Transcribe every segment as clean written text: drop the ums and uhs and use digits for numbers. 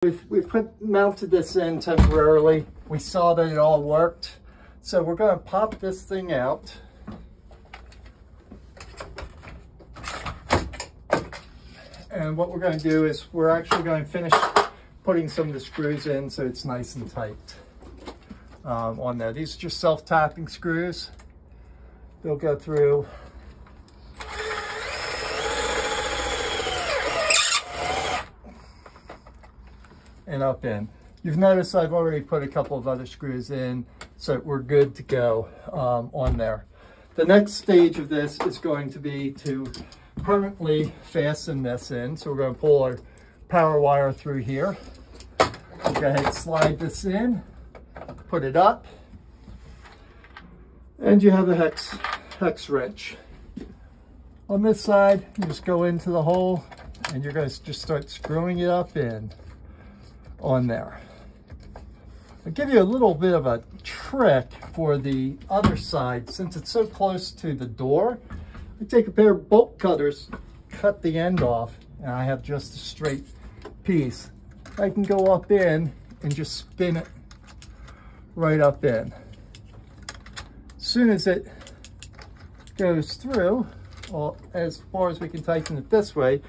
We've mounted this in temporarily. We saw that it all worked. So we're going to pop this thing out. And what we're going to do is we're actually going to finish putting some of the screws in so it's nice and tight on there. These are just self-tapping screws. They'll go through. And up in. You've noticed I've already put a couple of other screws in, so we're good to go on there. The next stage of this is going to be to permanently fasten this in. So we're going to pull our power wire through here. Go ahead and slide this in, put it up, and you have a hex wrench. On this side, you just go into the hole and you're going to just start screwing it up in on there. I'll give you a little bit of a trick for the other side. Since it's so close to the door, I take a pair of bolt cutters, cut the end off, and I have just a straight piece. I can go up in and just spin it right up in. As soon as it goes through, well, as far as we can tighten it this way,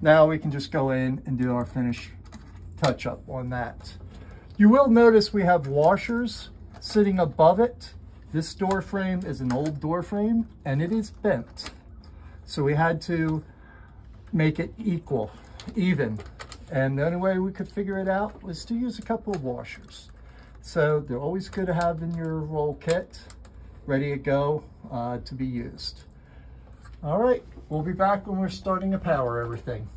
now we can just go in and do our finish touch up on that. You will notice we have washers sitting above it. This door frame is an old door frame and it is bent. So we had to make it even. And the only way we could figure it out was to use a couple of washers. So they're always good to have in your roll kit, ready to go to be used. All right, we'll be back when we're starting to power everything.